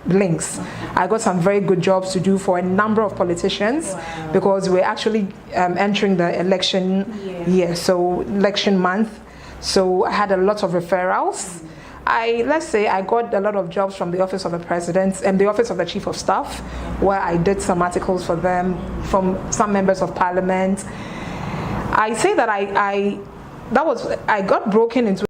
links. I got some very good jobs to do for a number of politicians because we're actually entering the election year, so election month. So I had a lot of referrals. Let's say I got a lot of jobs from the Office of the President and the Office of the Chief of Staff, where I did some articles for them, from some members of Parliament. I say that I got broken into.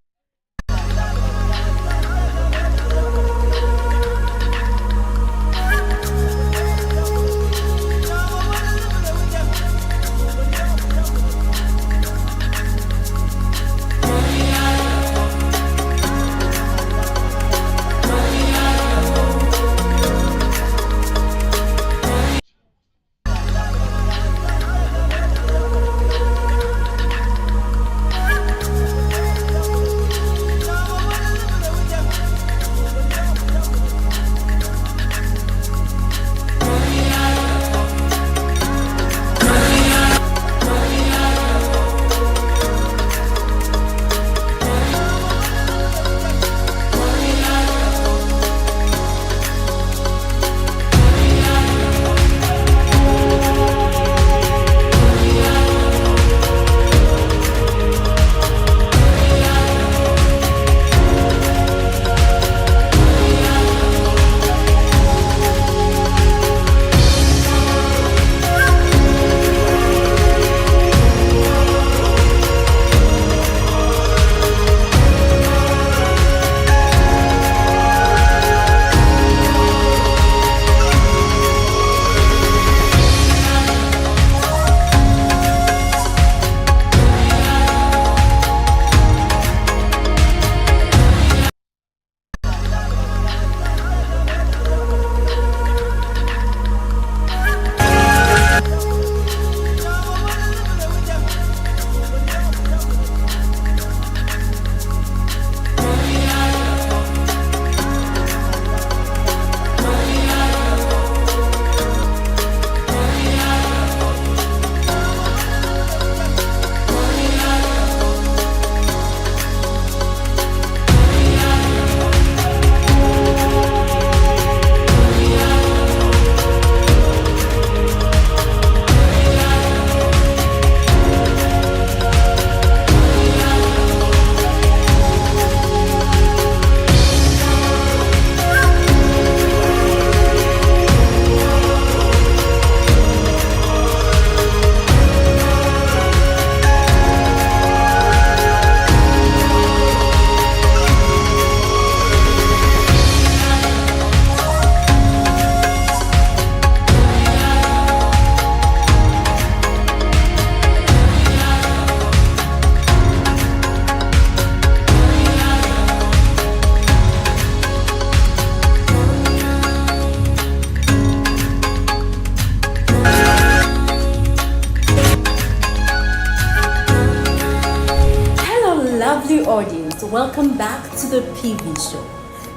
Audience, welcome back to the PV show.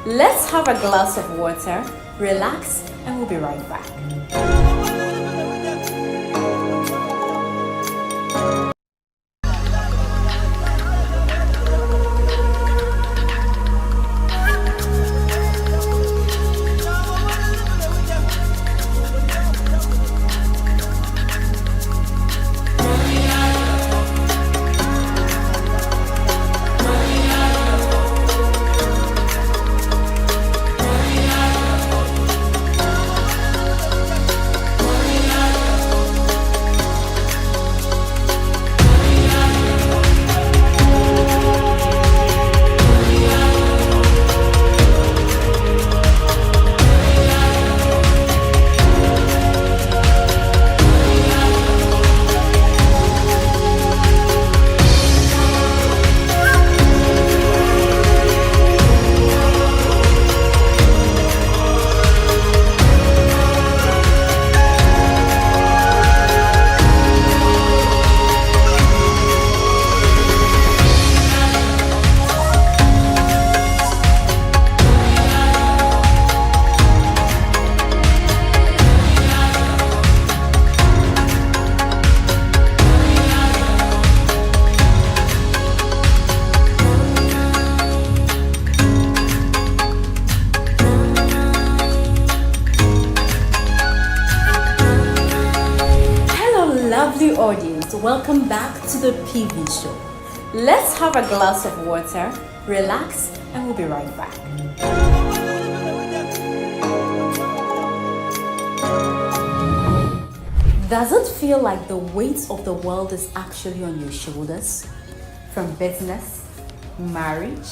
Let's have a glass of water, relax, and we'll be right back. welcome back to the PV Show. Let's have a glass of water, relax, and we'll be right back. Does it feel like the weight of the world is actually on your shoulders? From business, marriage,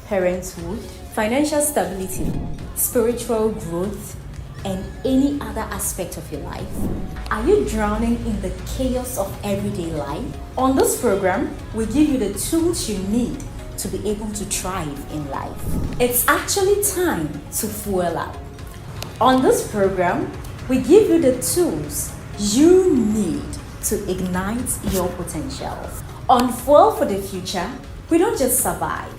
parenthood, financial stability, spiritual growth, and any other aspect of your life? Are you drowning in the chaos of everyday life? On this program, we give you the tools you need to be able to thrive in life. It's actually time to fuel up. On this program, we give you the tools you need to ignite your potential. On Fuel for the Future, we don't just survive,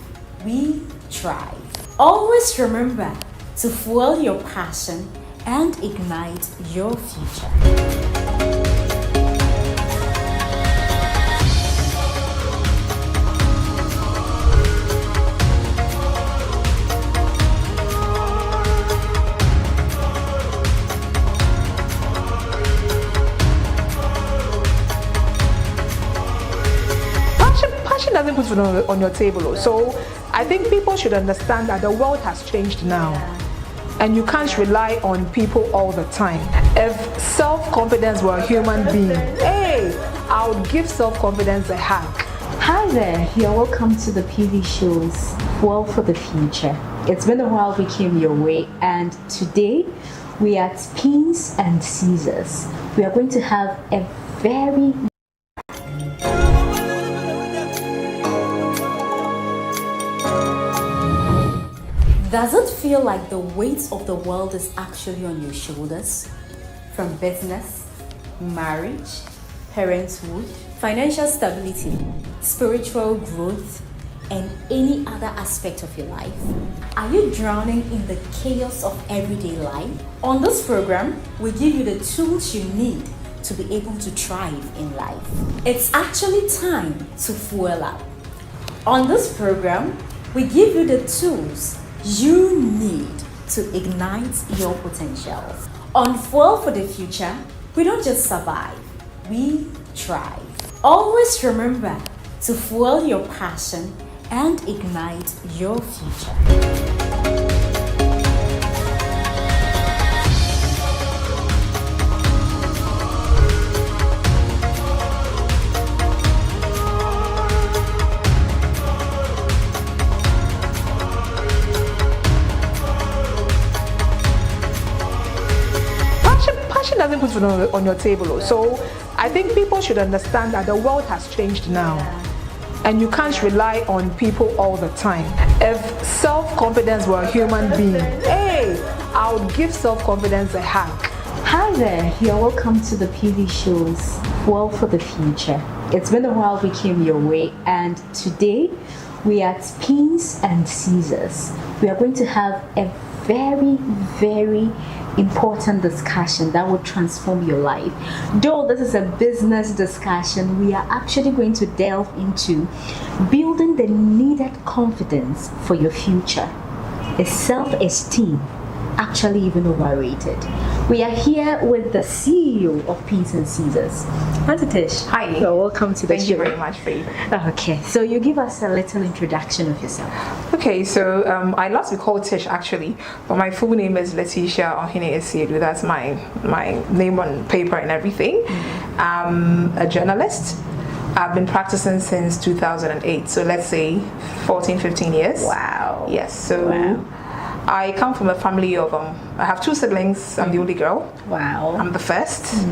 we thrive. Always remember to fuel your passion and ignite your future. Passion doesn't put food on your table. So I think people should understand that the world has changed now. And you can't rely on people all the time. If self-confidence were a human being, hey, I would give self-confidence a hug. Hi there, you're welcome to the PV Show's Fuel for the Future. It's been a while we came your way, and today we are at Pins and Scissors. We are going to have a very Does it feel like the weight of the world is actually on your shoulders? From business, marriage, parenthood, financial stability, spiritual growth, and any other aspect of your life? Are you drowning in the chaos of everyday life? On this program, we give you the tools you need to be able to thrive in life. It's actually time to fuel up. On this program, we give you the tools you need to ignite your potential. On Fuel for the Future, we don't just survive, we thrive. Always remember to fuel your passion and ignite your future. Passion doesn't put food on your table. So I think people should understand that the world has changed now. And you can't rely on people all the time. If self-confidence were a human being, hey, I would give self-confidence a hug. Hi there, you're welcome to the PV Show's Fuel for the Future. It's been a while we came your way, and today we are at Pins and Scissors. We are going to have a very, very important discussion that will transform your life. Though this is a business discussion, we are actually going to delve into building the needed confidence for your future. Is self-esteem actually even overrated? We are here with the CEO of Pins and Scissors, Auntie Tish. Hi. You're welcome to the Thank show. you very much, Faith. Okay, so you give us a little introduction of yourself. Okay, so I love to be called Tish actually, but my full name is Letitia Ohine Esiedu. That's my name on paper and everything. I'm a journalist. I've been practicing since 2008, so let's say 14, 15 years. Wow. Yes, so I come from a family of, I have two siblings. I'm the only girl. Wow. I'm the first.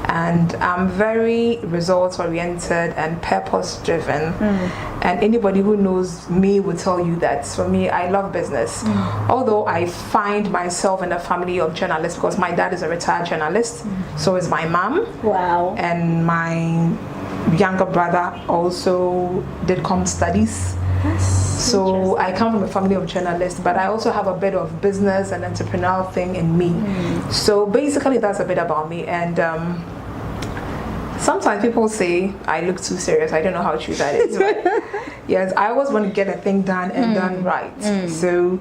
And I'm very results oriented and purpose driven. And anybody who knows me will tell you that for me, I love business. Although I find myself in a family of journalists because my dad is a retired journalist, so is my mom. Wow. And my younger brother also did comm studies. So I come from a family of journalists, but I also have a bit of business and entrepreneurial thing in me. So basically that's a bit about me. And sometimes people say I look too serious. I don't know how true that is. But yes, I always want to get a thing done and done right. So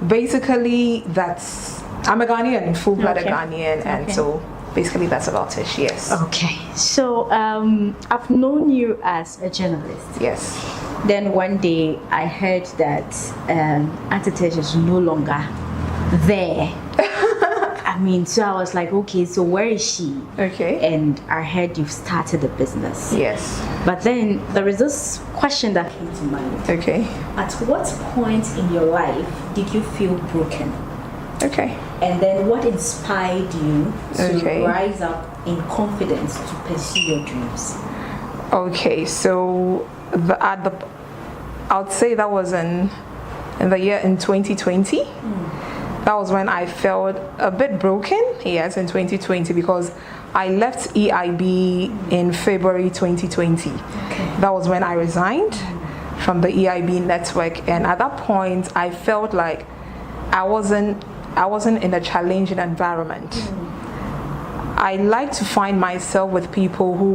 basically I'm a Ghanaian, full-blooded Ghanaian, and so basically that's about it. Yes. Okay. So I've known you as a journalist. Yes. Then one day I heard that Antitesh is no longer there. I mean, so I was like, okay, so where is she? Okay. And I heard you've started a business. Yes. But then there is this question that came to mind. Okay. At what point in your life did you feel broken? Okay. And then what inspired you to Okay. rise up in confidence to pursue your dreams? Okay. So I would say that was in the year in 2020. That was when I felt a bit broken. Yes, in 2020, because I left EIB in February 2020. Okay. That was when I resigned from the EIB network, and at that point I felt like I wasn't in a challenging environment. I like to find myself with people who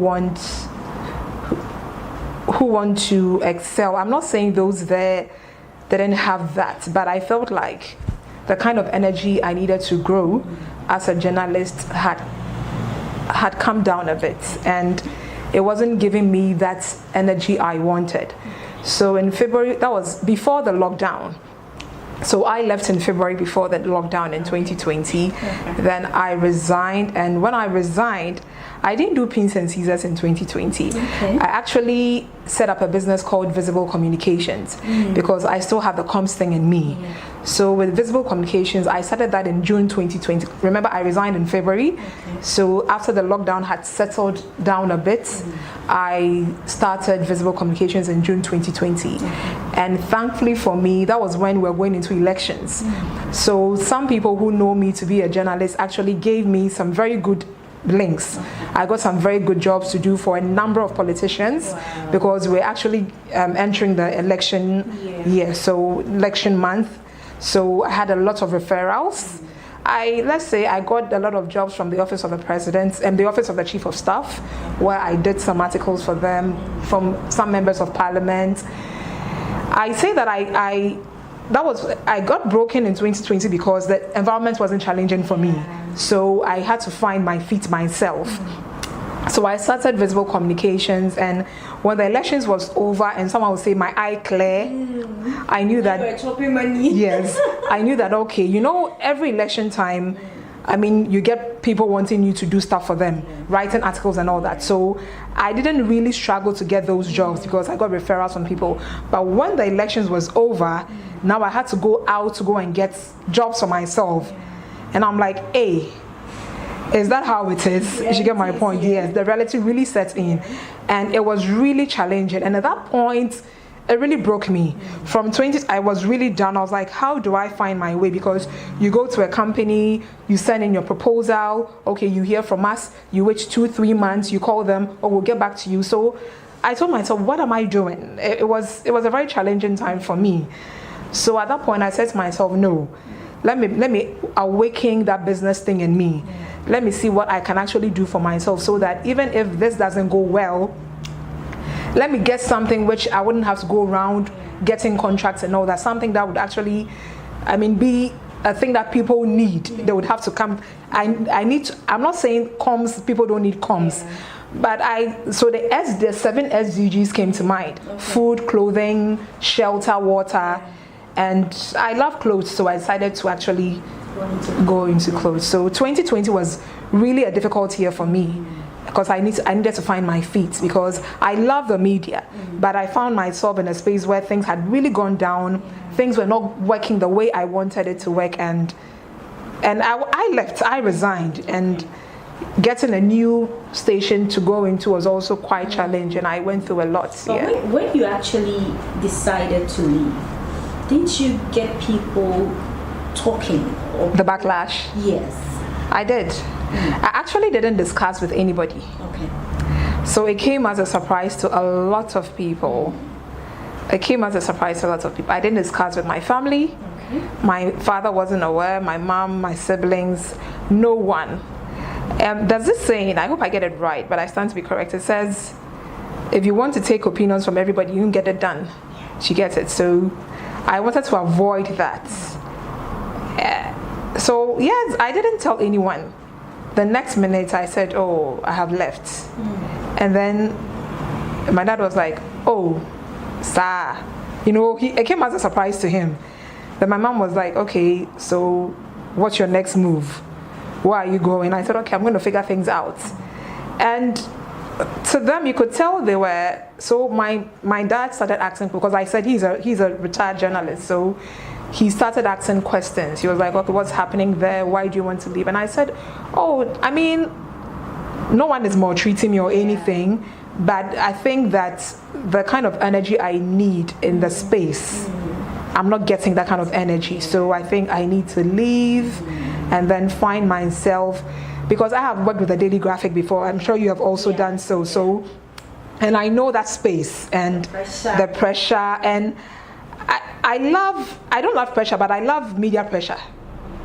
want to excel. I'm not saying those there didn't have that, but I felt like the kind of energy I needed to grow as a journalist had come down a bit, and it wasn't giving me that energy I wanted. So in February, that was before the lockdown. So I left in February before the lockdown in 2020. Then I resigned, and when I resigned, I didn't do Pins and Scissors in 2020. Okay. I actually set up a business called Visible Communications because I still have the comms thing in me. So with Visible Communications, I started that in June 2020. Remember, I resigned in February. So after the lockdown had settled down a bit, I started Visible Communications in June 2020. And thankfully for me, that was when we were going into elections. So some people who know me to be a journalist actually gave me some very good links. I got some very good jobs to do for a number of politicians because we're actually entering the election year, so election month. So I had a lot of referrals. Let's say I got a lot of jobs from the Office of the President and the Office of the Chief of Staff, where I did some articles for them, from some members of Parliament. I say that I got broken in 2020 because the environment wasn't challenging for me. So I had to find my feet myself. So I started Visible Communications, and when the elections was over and someone would say my eye clear, I knew that You were chopping money. yes, I knew that, okay, every election time, I mean, you get people wanting you to do stuff for them, writing articles and all that. So I didn't really struggle to get those jobs because I got referrals from people. But when the elections was over, now I had to go out to go and get jobs for myself. And I'm like, hey, is that how it is? You should get my point. Yes, the reality really set in. And it was really challenging. And at that point, it really broke me. From 20, I was really down. I was like, how do I find my way? Because you go to a company, you send in your proposal, okay, you hear from us, you wait 2-3 months, you call them, or we'll get back to you. So I told myself, what am I doing? It was a very challenging time for me. So at that point, I said to myself, no, let me awaken that business thing in me. Let me see what I can actually do for myself, so that even if this doesn't go well, let me get something which I wouldn't have to go around getting contracts and all that. Something that would actually, be a thing that people need. They would have to come. I'm not saying comms, people don't need comms. But the 7 SDGs came to mind. Food, clothing, shelter, water. And I love clothes, so I decided to actually go into clothes. So 2020 was really a difficult year for me because I needed to find my feet, because I love the media, but I found myself in a space where things had really gone down. Things were not working the way I wanted it to work, and I left. I resigned, and getting a new station to go into was also quite challenging. I went through a lot. So when you actually decided to leave, didn't you get people talking? The backlash? Yes. I did. I actually didn't discuss with anybody. Okay. So it came as a surprise to a lot of people. I didn't discuss with my family. Okay. My father wasn't aware, my mom, my siblings, no one. There's this saying, I hope I get it right, but I stand to be correct. It says, if you want to take opinions from everybody, you can get it done. She gets it. So I wanted to avoid that. So yes, I didn't tell anyone. the next minute I said, oh, I have left. And then my dad was like, oh, sir. You know, it came as a surprise to him. Then my mom was like, okay, so what's your next move? Where are you going? I said, okay, I'm going to figure things out. And to them, you could tell they were, so my dad started asking, because I said he's a retired journalist, so he started asking questions. He was like, okay, what's happening there? Why do you want to leave? And I said, oh, I mean, no one is maltreating me or anything, but I think that the kind of energy I need in the space, I'm not getting that kind of energy. So I think I need to leave and then find myself, because I have worked with a daily graphic before. I'm sure you have also done so. So, and I know that space and the pressure, and I don't love pressure, but I love media pressure.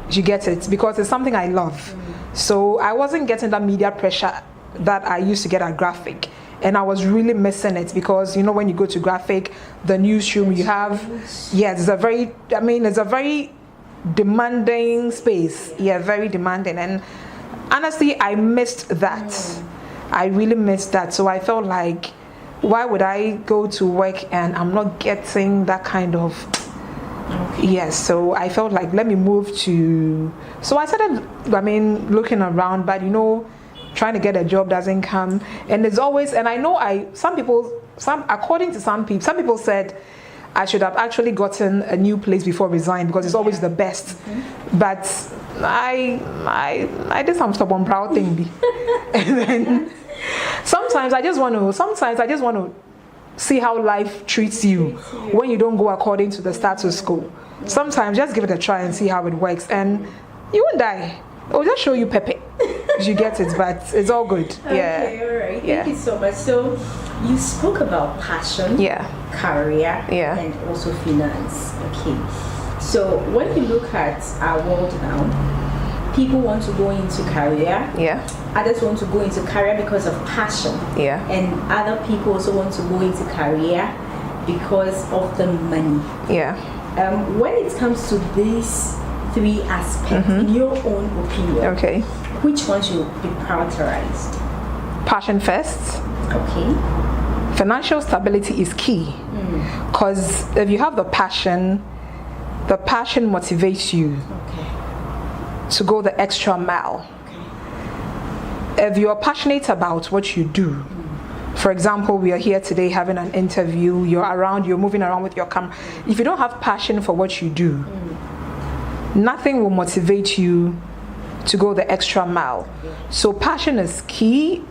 You get it? Because it's something I love. So I wasn't getting that media pressure that I used to get at graphic. And I was really missing it, because, you know, when you go to graphic, the newsroom, you have, it's a very demanding space. Yeah, very demanding. And honestly, I missed that. I really missed that. So I felt like, why would I go to work and I'm not getting that kind of, so I felt like, let me move to, so I started, looking around, but you know, trying to get a job doesn't come. And it's always, and I know according to some people said I should have actually gotten a new place before resign, because it's always the best. But I did some stubborn proud thing. And then sometimes I just want to see how life treats you when you don't go according to the status quo. Sometimes just give it a try and see how it works, and you won't die. It'll just show you pepe. You get it, but it's all good. Okay, all right. Thank you so much. So you spoke about passion, career, and also finance. Okay. So when you look at our world now, people want to go into career. Others want to go into career because of passion. And other people also want to go into career because of the money. When it comes to these three aspects, in your own opinion, which one should be prioritized? Passion first. Okay. Financial stability is key, because if you have the passion motivates you to go the extra mile. If you are passionate about what you do, for example, we are here today having an interview, you're moving around with your camera. If you don't have passion for what you do, nothing will motivate you to go the extra mile. So passion is key.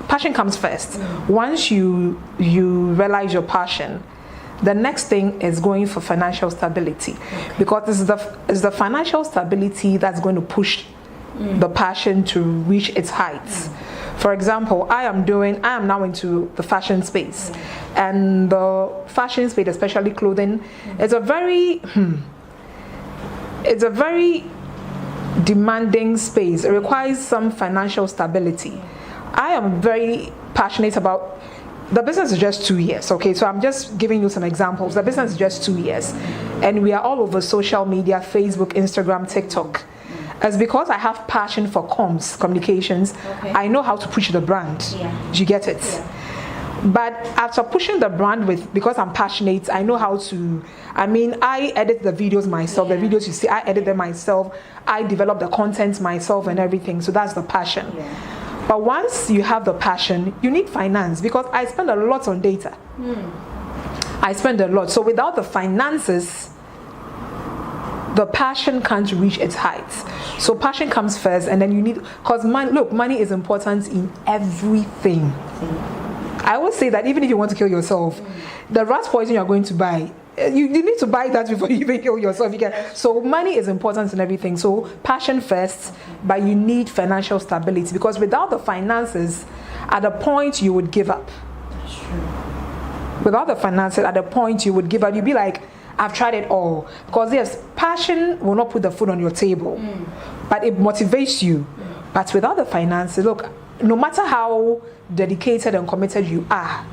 Passion comes first. Once you realize your passion, the next thing is going for financial stability, because it's the financial stability that's going to push the passion to reach its heights. For example, I am now into the fashion space, and the fashion space, especially clothing, is a very demanding space. It requires some financial stability. I am very passionate about, the business is just 2 years, okay? So I'm just giving you some examples. The business is just 2 years, and we are all over social media, Facebook, Instagram, TikTok. It's because I have passion for communications. I know how to push the brand. You get it? But after pushing the brand because I'm passionate, I know how to, I edit the videos myself. The videos you see, I edit them myself. I develop the content myself and everything. So that's the passion. But once you have the passion, you need finance, because I spend a lot on data. I spend a lot. So without the finances, the passion can't reach its heights. So passion comes first, and then you need, because money is important in everything. I always say that even if you want to kill yourself, the rat poison you're going to buy, you need to buy that before you even kill yourself. So money is important in everything. So passion first, but you need financial stability, because without the finances, at a point you would give up. Without the finances, at a point you would give up. You'd be like, I've tried it all. Because yes, passion will not put the food on your table, but it motivates you. But without the finances, look, no matter how dedicated and committed you are,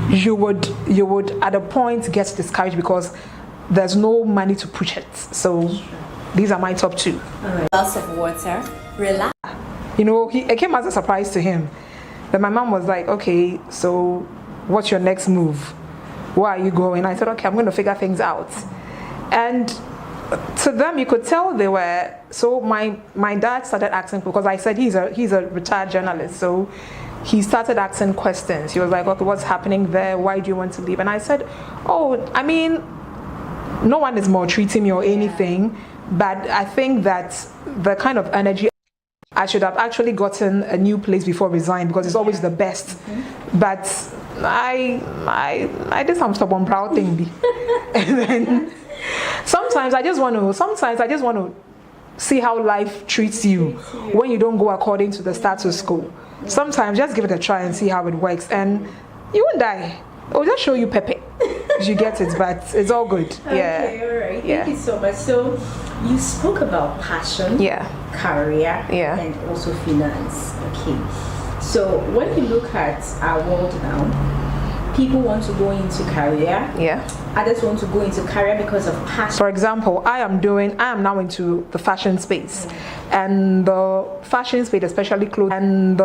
you would at a point get discouraged, because there's no money to push it. So these are my top two. Glass of water, relax. You know, it came as a surprise to him. Then my mom was like, okay, so what's your next move? Where are you going? I said, okay, I'm going to figure things out. And to them, you could tell they were, so my dad started asking, because I said he's a retired journalist, so he started asking questions. He was like, okay, what's happening there? Why do you want to leave? And I said, oh, I mean, no one is maltreating me or anything, but I think that the kind of energy, I should have actually gotten a new place before resign, because it's always the best. But I did some stubborn proud thing. And then sometimes I just want to see how life treats you when you don't go according to the status quo. Sometimes just give it a try and see how it works, and you won't die. It'll just show you pepe. You get it, but it's all good. Okay, all right. Thank you so much. So you spoke about passion, career, and also finance. Okay. So when you look at our world now, people want to go into career. Others want to go into career because of passion. For example, I am now into the fashion space, and the fashion space, especially clothing,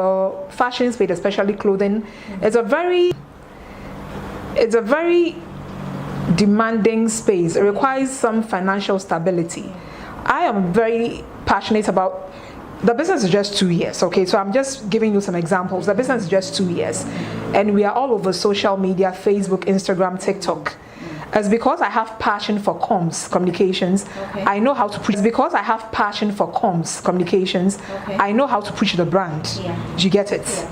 it's a very demanding space. It requires some financial stability. I am very passionate about the business. Is just 2 years, okay? So I'm just giving you some examples. The business is just 2 years, and we are all over social media, Facebook, Instagram, TikTok. It's because I have passion for communications. I know how to preach. It's because I have passion for communications. I know how to push the brand. Do you get it?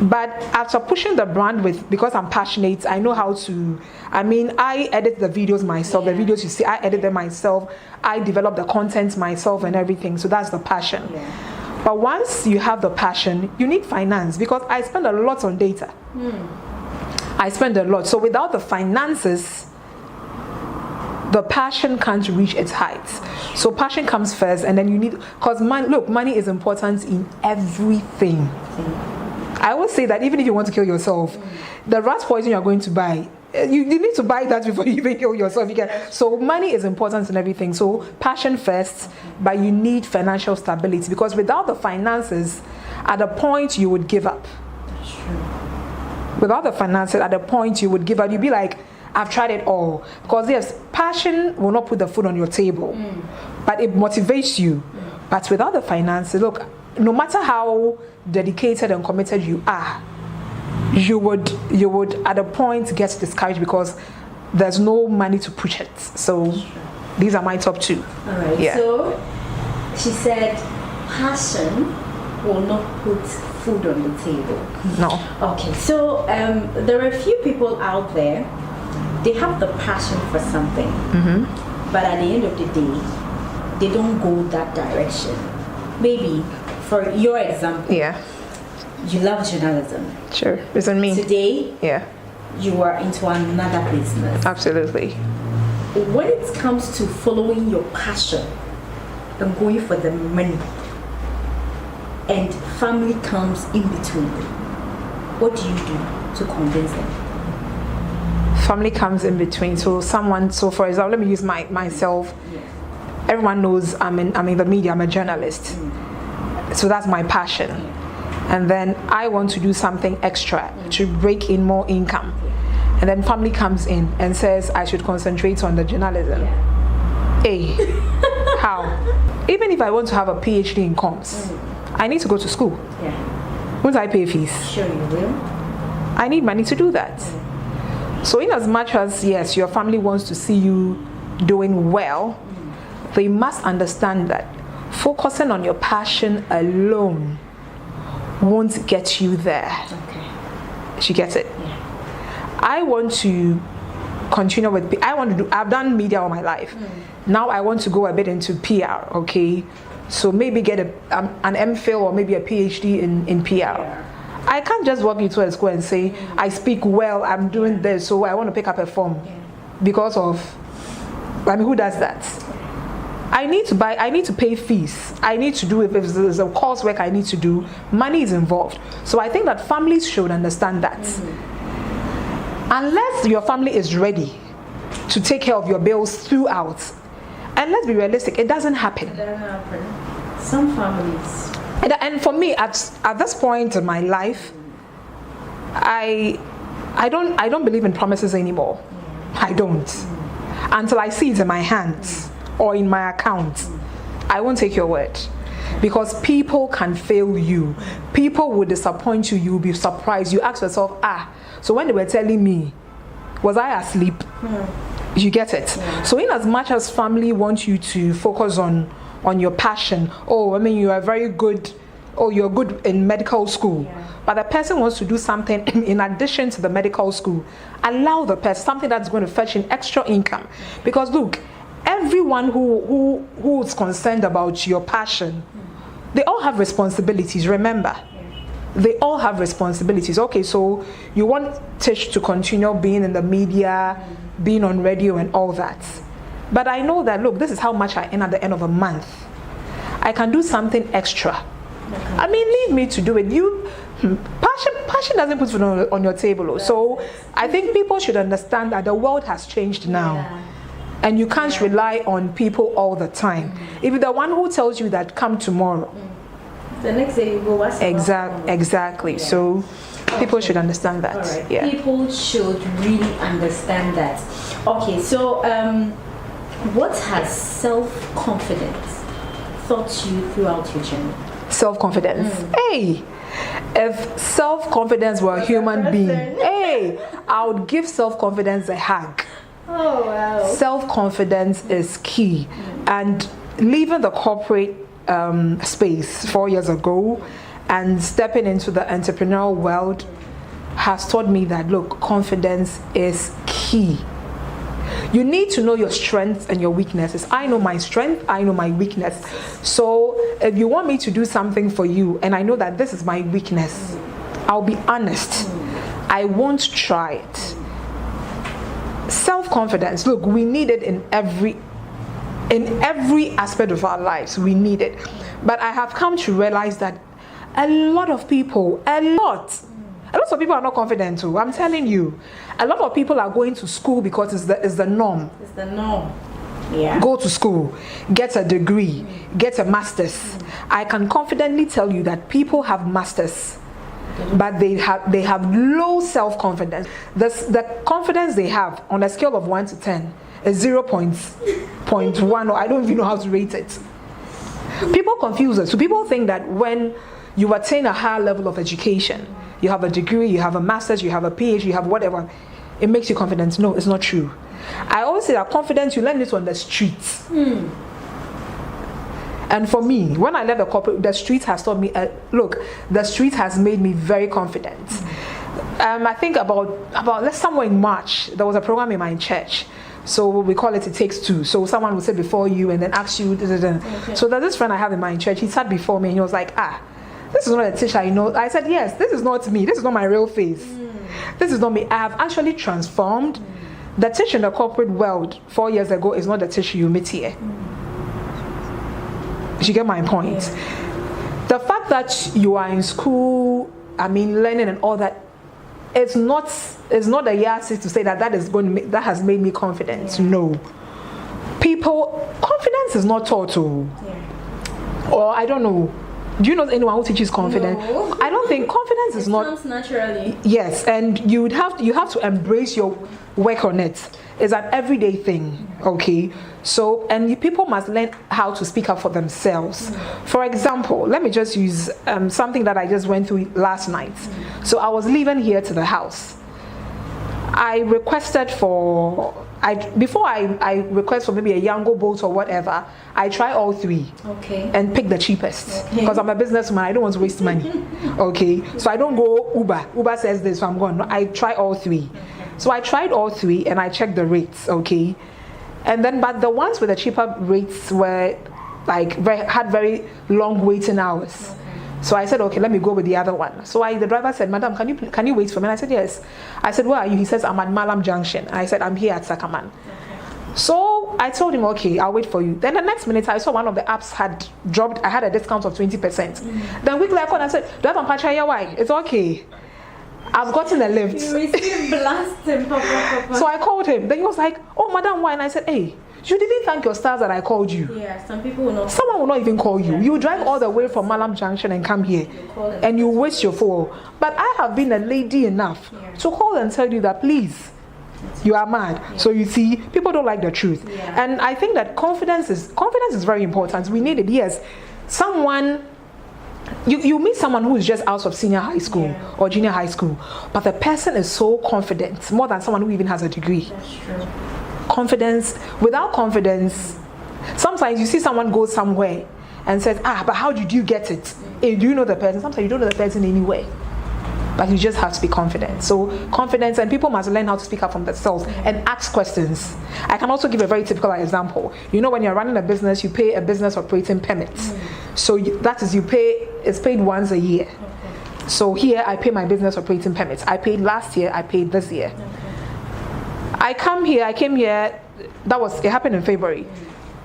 But after pushing the brand because I'm passionate, I know how to, I edit the videos myself. The videos you see, I edit them myself. I develop the content myself and everything. So that's the passion. But once you have the passion, you need finance, because I spend a lot on data. I spend a lot. So without the finances, the passion can't reach its heights. So passion comes first, and then you need, because money is important in everything. I always say that even if you want to kill yourself, the rat poison you're going to buy, you need to buy that before you even kill yourself. So money is important in everything. So passion first, but you need financial stability, because without the finances, at a point you would give up. That's true. Without the finances, at a point you would give up. You'd be like, I've tried it all. Because yes, passion will not put the food on your table, but it motivates you. But without the finances, look, no matter how dedicated and committed you are, you would at a point get discouraged, because there's no money to push it. So these are my top 2. All right. So she said passion will not put food on the table. No. Okay. So there are a few people out there, they have the passion for something, but at the end of the day, they don't go that direction. Maybe, for your example, you love journalism. Sure, isn't me. Today, you are into another business. Absolutely. When it comes to following your passion and going for the money, and family comes in between, what do you do to convince them? Family comes in between. So for example, let me use myself. Everyone knows I'm in the media. I'm a journalist. So that's my passion. And then I want to do something extra to break in more income. And then family comes in and says I should concentrate on the journalism. Hey, how? Even if I want to have a PhD in comms, I need to go to school. Won't I pay fees? Sure you will. I need money to do that. So in as much as, yes, your family wants to see you doing well, they must understand that focusing on your passion alone won't get you there. She gets it. I want to continue with, I've done media all my life. Now I want to go a bit into PR, okay? So maybe get an MPhil or maybe a PhD in PR. I can't just walk into a school and say, I speak well, I'm doing this, so I want to pick up a form. Because of, who does that? I need to pay fees. I need to do, if there's a coursework I need to do, money is involved. So I think that families should understand that. Unless your family is ready to take care of your bills throughout, and let's be realistic, it doesn't happen. It doesn't happen. Some families, And for me, at this point in my life, I don't believe in promises anymore. I don't. Until I see it in my hands or in my account, I won't take your word. Because people can fail you. People will disappoint you. You'll be surprised. You ask yourself, so when they were telling me, was I asleep? You get it? Yeah. So in as much as family wants you to focus on your passion, you are very good, you're good in medical school, but the person wants to do something in addition to the medical school, allow the person something that's going to fetch in extra income. Because look, everyone who is concerned about your passion, they all have responsibilities, remember. They all have responsibilities. Okay, so you want Tish to continue being in the media, being on radio and all that. But I know that, look, this is how much I earn at the end of a month. I can do something extra. Okay. Leave me to do it. Passion doesn't put food on your table. So I think people should understand that the world has changed now. Yeah. And you can't rely on people all the time. If you're the one who tells you that come tomorrow, the next day you go, what's exactly. Yeah. So people should understand that. Right. Yeah. People should really understand that. Okay, so what has self-confidence taught you throughout your journey? Self-confidence. Hey, if self-confidence were a human being, I would give self-confidence a hug. Oh wow. Self-confidence is key. And leaving the corporate space 4 years ago and stepping into the entrepreneurial world has taught me that, look, confidence is key. You need to know your strengths and your weaknesses. I know my strength, I know my weakness. So if you want me to do something for you and I know that this is my weakness, I'll be honest. I won't try it. Self-confidence, look, we need it in every aspect of our lives. We need it. But I have come to realize that a lot of people are not confident too. I'm telling you, a lot of people are going to school because it's the norm. It's the norm. Yeah. Go to school, get a degree, get a master's. I can confidently tell you that people have masters, but they have low self-confidence. The confidence they have on a scale of 1 to 10 is 0.1, or I don't even know how to rate it. People confuse it. So people think that when you attain a higher level of education, you have a degree, you have a master's, you have a PhD, you have whatever, it makes you confident. No, it's not true. I always say that confidence, you learn it on the streets. And for me, when I left the corporate, the street has taught me, the street has made me very confident. I think about somewhere in March, there was a program in my church. So we call it Takes Two. So someone would sit before you and then ask you. Okay. So there's this friend I have in my church. He sat before me and he was like, this is not a teacher, you know. I said, yes, this is not me. This is not my real face. This is not me. I have actually transformed. The Tish in the corporate world 4 years ago is not the Tish you meet here. You get my point? Yeah. The fact that you are in school, learning and all that, it's not a yardstick to say that that has made me confident. Yeah. No. Confidence is not taught to. Yeah. Or I don't know. Do you know anyone who teaches confidence? No. I don't think confidence is not. It comes naturally. Yes, and you have to embrace your work on it. It's an everyday thing, okay? So, and people must learn how to speak up for themselves. For example, let me just use something that I just went through last night. So I was leaving here to the house. I requested before I request for maybe a Yango boat or whatever, I try all three. Okay. And pick the cheapest. Because I'm a businessman, I don't want to waste money. Okay. So I don't go Uber. Uber says this, so I'm going. No, I try all three. So I tried all three and I checked the rates, okay? And then, but the ones with the cheaper rates were had very long waiting hours. Okay. So I said, okay, let me go with the other one. So the driver said, Madam, can you wait for me? And I said, yes. I said, where are you? He says, I'm at Malam Junction. And I said, I'm here at Sakaman. Okay. So I told him, okay, I'll wait for you. Then the next minute, I saw one of the apps had dropped. I had a discount of 20%. Then weekly I called and I said, do I have a Pachaya? Why? It's okay. I've gotten a lift. You received blasting, Papa. So I called him. Then he was like, oh, Madam, why? And I said, hey, you didn't thank your stars that I called you. Yeah, some people will not. Someone someone will not even call you. You drive all the way from Malam Junction and come here, and you waste your fuel. But I have been a lady enough to call and tell you that, please, you are mad. So you see, people don't like the truth. And I think that confidence is very important. We need it. Yes, someone, you meet someone who is just out of senior high school or junior high school, but the person is so confident, more than someone who even has a degree. That's true. Confidence, without confidence, sometimes you see someone go somewhere and says, but how did you get it? Hey, do you know the person? Sometimes you don't know the person anyway. But you just have to be confident. So confidence, and people must learn how to speak up for themselves and ask questions. I can also give a very typical example. You know, when you're running a business, you pay a business operating permit. So that is, it's paid once a year. So here I pay my business operating permit. I paid last year, I paid this year. I came here, it happened in February.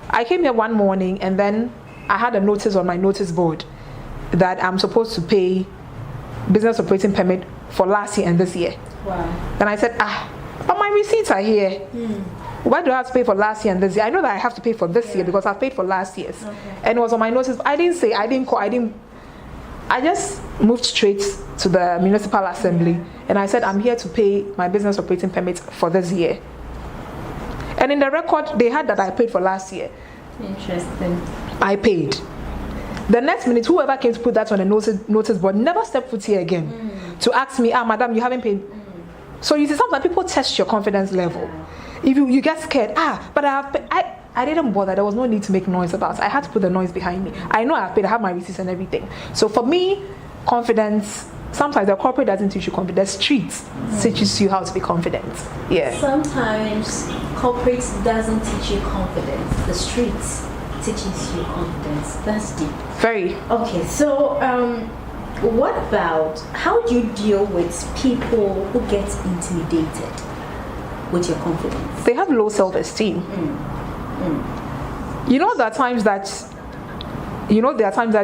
I came here one morning and then I had a notice on my notice board that I'm supposed to pay business operating permit for last year and this year. Wow. Then I said, but my receipts are here. Why do I have to pay for last year and this year? I know that I have to pay for this year because I've paid for last year's. And it was on my notice. I didn't call. I just moved straight to the municipal assembly and I said, I'm here to pay my business operating permit for this year. And in the record, they had that I paid for last year. Interesting. I paid. The next minute, whoever came to put that on a notice board never stepped foot here again to ask me, madam, you haven't paid. So you see, sometimes people test your confidence level. If you get scared, but I didn't bother. There was no need to make noise about it. I had to put the noise behind me. I know I've paid. I have my receipts and everything. So for me, confidence. Sometimes the corporate doesn't teach you confidence. The streets teaches you how to be confident. Yeah. Sometimes corporate doesn't teach you confidence. The streets teaches you confidence. That's deep. Very. Okay, so what about, how do you deal with people who get intimidated with your confidence? They have low self-esteem. You know, there are times that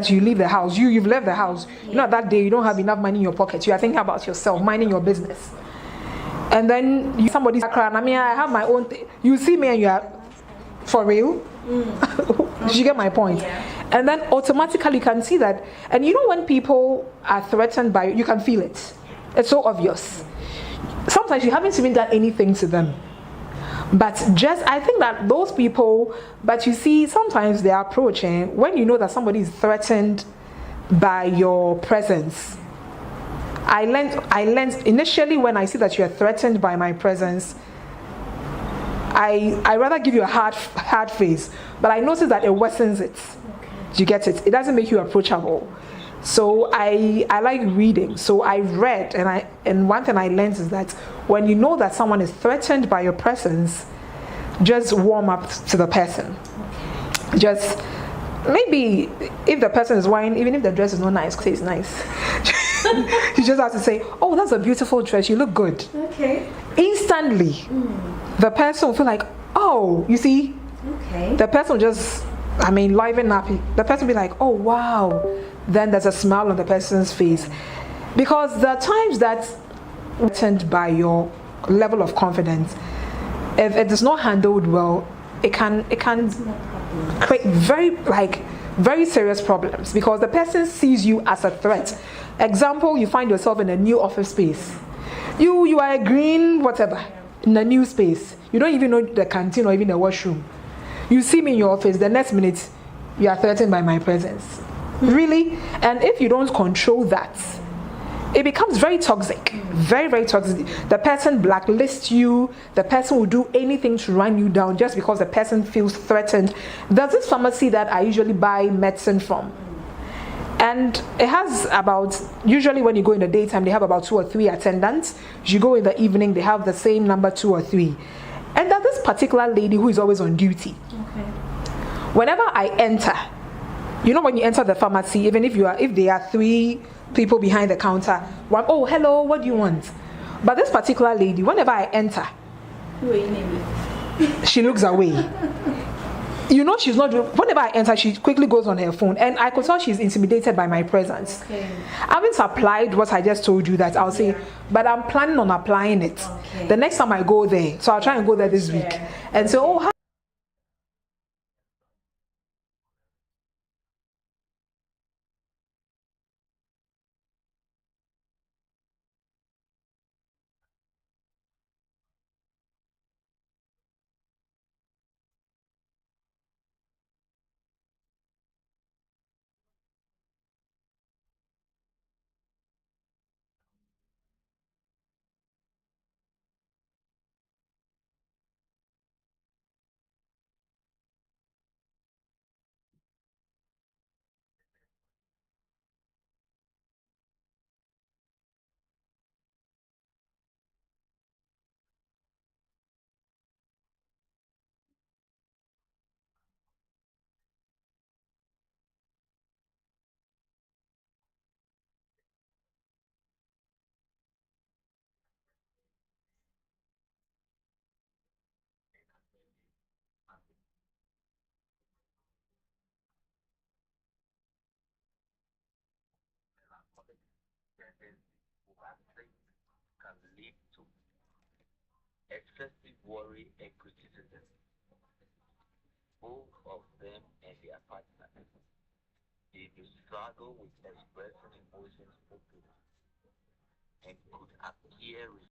you leave the house. You've left the house. You know, that day you don't have enough money in your pocket. You are thinking about yourself, minding your business. And then somebody's crying. I have my own thing. You see me and you are, for real? Did you get my point? Yeah. And then automatically you can see that. And you know, when people are threatened by you, you can feel it. It's so obvious. Sometimes you haven't even done anything to them. But I think that those people, but you see, sometimes they are approaching, when you know that somebody is threatened by your presence. I learned initially, when I see that you are threatened by my presence, I rather give you a hard face, but I notice that it worsens it. You get it? It doesn't make you approachable. So I like reading. So I read, and one thing I learned is that when you know that someone is threatened by your presence, just warm up to the person. Just maybe if the person is wearing, even if the dress is not nice, say it's nice. You just have to say, "Oh, that's a beautiful dress. You look good." Okay. Instantly, the person will feel like, "Oh, you see." Okay. The person will just, liven up. The person will be like, "Oh, wow." Then there's a smile on the person's face, because there are times that threatened by your level of confidence, if it is not handled well, it can create very serious problems, because the person sees you as a threat. Example, you find yourself in a new office space. You are a green whatever in a new space. You don't even know the canteen or even the washroom. You see me in your office, the next minute you are threatened by my presence. Really? And if you don't control that, it becomes very toxic. Very, very toxic. The person blacklists you. The person will do anything to run you down just because the person feels threatened. There's this pharmacy that I usually buy medicine from. And it has usually when you go in the daytime, they have about 2 or 3 attendants. You go in the evening, they have the same number, 2 or 3. And there's this particular lady who is always on duty. Okay. Whenever I enter, you know, when you enter the pharmacy, even if there are 3 people behind the counter, one, "Oh, hello, what do you want?" But this particular lady, whenever I enter, she looks away. You know, she's not doing, whenever I enter, she quickly goes on her phone, and I could tell she's intimidated by my presence. Okay. I haven't applied what I just told you that I'll say, but I'm planning on applying it. Okay. The next time I go there, so I'll try and go there this week and say, "Oh, hi." tendency to afflict can lead to excessive worry and criticism, both of them and their partner. They may struggle with expressing emotions openly and could appear